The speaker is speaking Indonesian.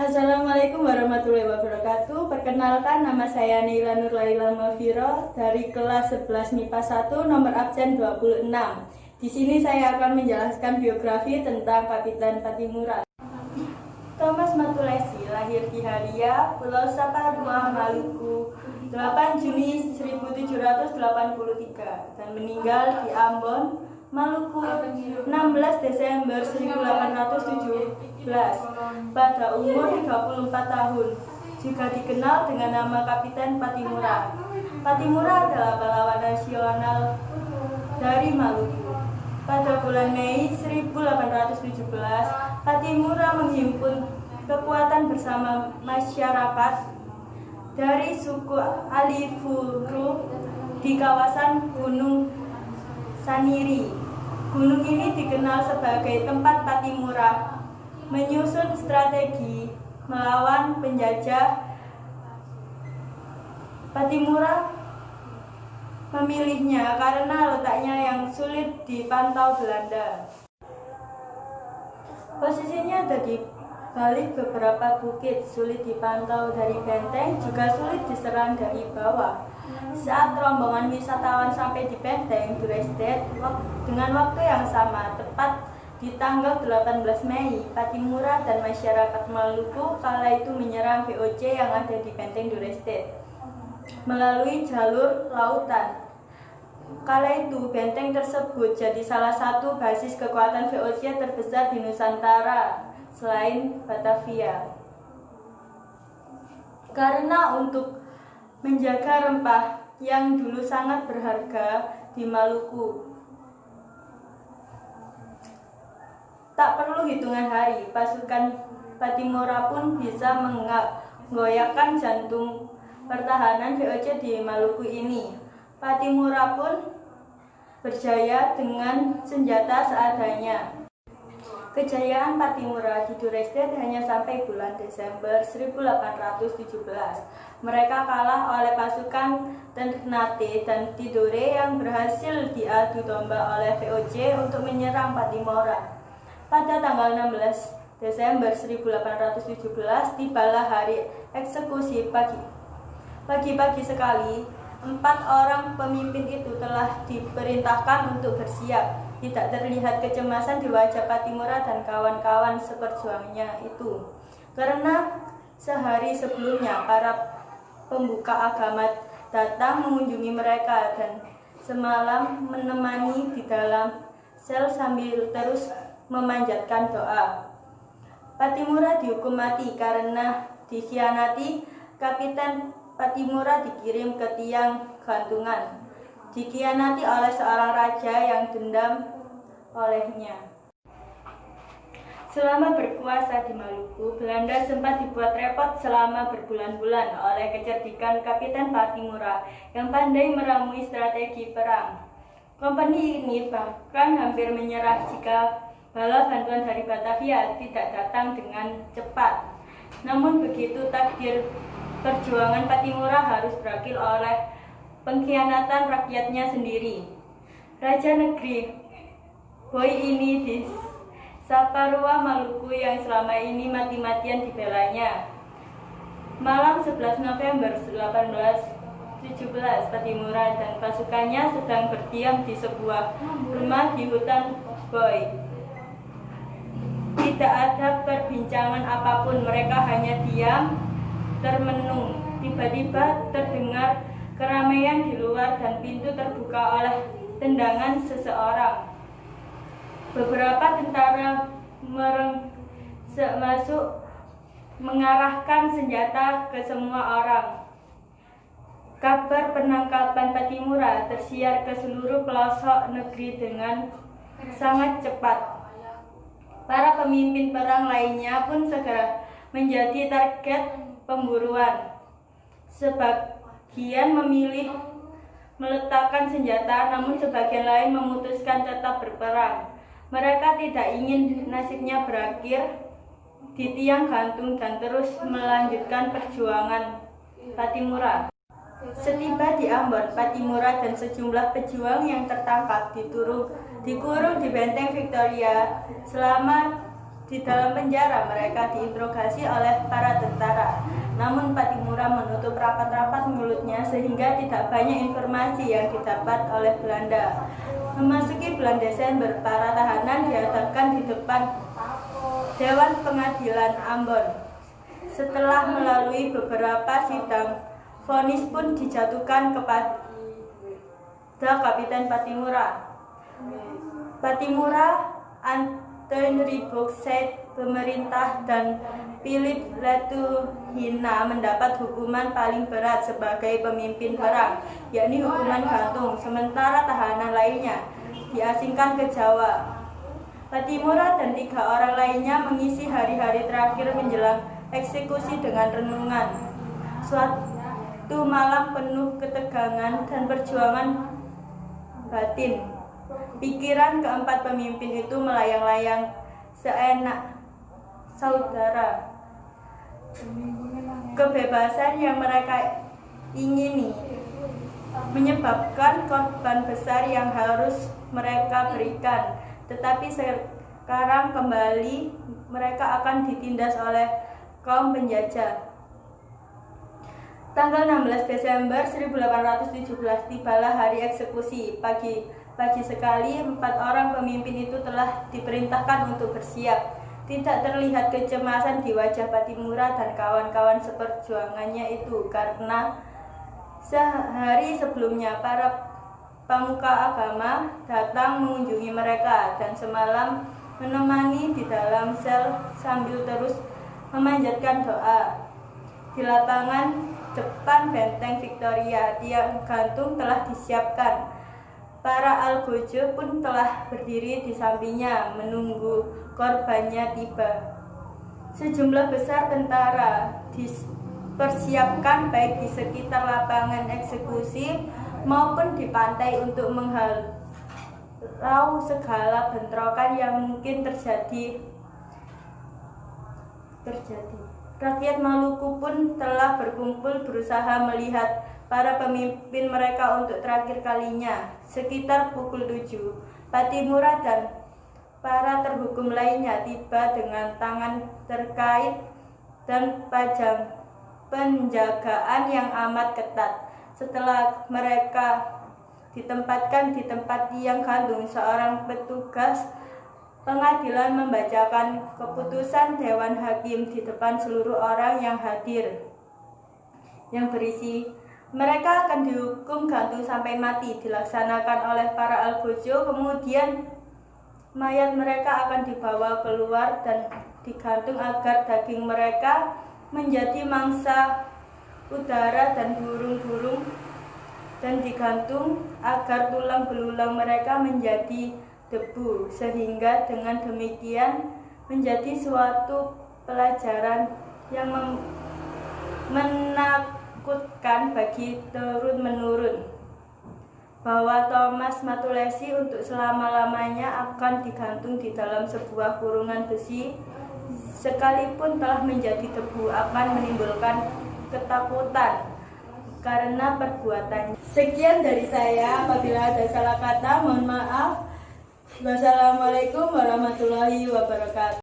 Assalamualaikum warahmatullahi wabarakatuh. Perkenalkan, nama saya Neila Nurlaila Mafiro dari kelas 11 MIPA 1 nomor absen 26. Di sini saya akan menjelaskan biografi tentang Kapitan Patimura. Thomas Matulesi lahir di Haria, Pulau Saparua, Maluku, 8 Juni 1783 dan meninggal di Ambon, Maluku, 16 Desember 1817 pada umur 34 tahun. Juga dikenal dengan nama Kapitan Patimura. Patimura adalah pahlawan nasional dari Maluku. Pada bulan Mei 1817, Patimura menghimpun kekuatan bersama masyarakat dari suku Alifuru di kawasan Gunung Saniri. Gunung ini dikenal sebagai tempat Patimura menyusun strategi melawan penjajah. Patimura memilihnya karena letaknya yang sulit dipantau Belanda. Posisinya ada di balik beberapa bukit, sulit dipantau dari benteng, juga sulit diserang dari bawah. Saat rombongan wisatawan sampai di benteng Dresden dengan waktu yang sama, tepat di tanggal 18 Mei, Patimura dan masyarakat Maluku kala itu menyerang VOC yang ada di benteng Dresden melalui jalur lautan. Kala itu benteng tersebut jadi salah satu basis kekuatan VOC terbesar di Nusantara selain Batavia. Karena untuk menjaga rempah yang dulu sangat berharga di Maluku, tak perlu hitungan hari, pasukan Patimura pun bisa menggoyahkan jantung pertahanan VOC di Maluku ini. Patimura pun berjaya dengan senjata seadanya. Kejayaan Patimura di Dresden hanya sampai bulan Desember 1817. Mereka kalah oleh pasukan Ternate dan Tidore yang berhasil diadu domba oleh VOC untuk menyerang Patimura. Pada tanggal 16 Desember 1817 tibalah hari eksekusi. Pagi-pagi sekali, 4 orang pemimpin itu telah diperintahkan untuk bersiap. Tidak terlihat kecemasan di wajah Patimura dan kawan-kawan seperjuangannya itu, karena sehari sebelumnya para pembuka agama datang mengunjungi mereka dan semalam menemani di dalam sel sambil terus memanjatkan doa. Patimura dihukum mati karena dikhianati. Kapitan Patimura dikirim ke tiang gantungan, dikhianati oleh seorang raja yang dendam olehnya. Selama berkuasa di Maluku, Belanda sempat dibuat repot selama berbulan-bulan oleh kecerdikan Kapitan Patimura yang pandai meramui strategi perang. Kompeni ini bahkan hampir menyerah jika bala bantuan dari Batavia tidak datang dengan cepat. Namun begitu takdir, perjuangan Patimura harus berakhir oleh pengkhianatan rakyatnya sendiri. Raja negeri Boy ini di Saparua, Maluku yang selama ini mati-matian dibelanya. Malam 11 November 1817, Patimura dan pasukannya sedang berdiam di sebuah rumah di hutan Boy. Tidak ada perbincangan apapun, mereka hanya diam termenung. Tiba-tiba terdengar keramaian di luar dan pintu terbuka oleh tendangan seseorang. Beberapa tentara masuk mengarahkan senjata ke semua orang. Kabar penangkapan Patimura tersiar ke seluruh pelosok negeri dengan sangat cepat. Para pemimpin perang lainnya pun segera menjadi target pemburuan. Sebagian memilih meletakkan senjata, namun sebagian lain memutuskan tetap berperang. Mereka tidak ingin nasibnya berakhir di tiang gantung dan terus melanjutkan perjuangan Patimura. Setiba di Ambon, Patimura dan sejumlah pejuang yang tertangkap dikurung di benteng Victoria selama Di dalam penjara, mereka diinterogasi oleh para tentara. Namun Pattimura menutup rapat-rapat mulutnya sehingga tidak banyak informasi yang didapat oleh Belanda. Memasuki bulan Desember, para tahanan dihadapkan di depan Dewan Pengadilan Ambon. Setelah melalui beberapa sidang, vonis pun dijatuhkan kepada Kapiten Pattimura. Pattimura, Antoine Ribouk-Seyd, pemerintah, dan Philippe Letourneau mendapat hukuman paling berat sebagai pemimpin perang, yakni hukuman gantung, sementara tahanan lainnya diasingkan ke Jawa. Pattimura dan 3 orang lainnya mengisi hari-hari terakhir menjelang eksekusi dengan renungan. Suatu malam penuh ketegangan dan perjuangan batin. Pikiran keempat pemimpin itu melayang-layang seenak saudara. Kebebasan yang mereka ingini menyebabkan korban besar yang harus mereka berikan. Tetapi sekarang kembali mereka akan ditindas oleh kaum penjajah. Tanggal 16 Desember 1817 tibalah hari eksekusi. Pagi sekali 4 orang pemimpin itu telah diperintahkan untuk bersiap. Tidak terlihat kecemasan di wajah Pattimura dan kawan-kawan seperjuangannya itu karena sehari sebelumnya para pemuka agama datang mengunjungi mereka dan semalam menemani di dalam sel sambil terus memanjatkan doa. Di lapangan depan benteng Victoria, tiang gantung telah disiapkan. Para algojo pun telah berdiri di sampingnya menunggu korbannya tiba. Sejumlah besar tentara dipersiapkan baik di sekitar lapangan eksekusi maupun di pantai untuk menghalau segala bentrokan yang mungkin terjadi. Rakyat Maluku pun telah berkumpul berusaha melihat para pemimpin mereka untuk terakhir kalinya. Sekitar pukul 7, Pattimura dan para terhukum lainnya tiba dengan tangan terkait dan penjagaan yang amat ketat. Setelah mereka ditempatkan di tempat tiang gantung, seorang petugas pengadilan membacakan keputusan Dewan Hakim di depan seluruh orang yang hadir, yang berisi mereka akan dihukum gantung sampai mati, dilaksanakan oleh para algojo. Kemudian mayat mereka akan dibawa keluar dan digantung agar daging mereka menjadi mangsa udara dan burung-burung, dan digantung agar tulang belulang mereka menjadi debu, sehingga dengan demikian menjadi suatu pelajaran yang menakutkan bagi turun-menurun, bahwa Thomas Matulesi untuk selama-lamanya akan digantung di dalam sebuah kurungan besi. Sekalipun telah menjadi debu, akan menimbulkan ketakutan karena perbuatannya. Sekian dari saya, apabila ada salah kata mohon maaf. Wassalamualaikum warahmatullahi wabarakatuh.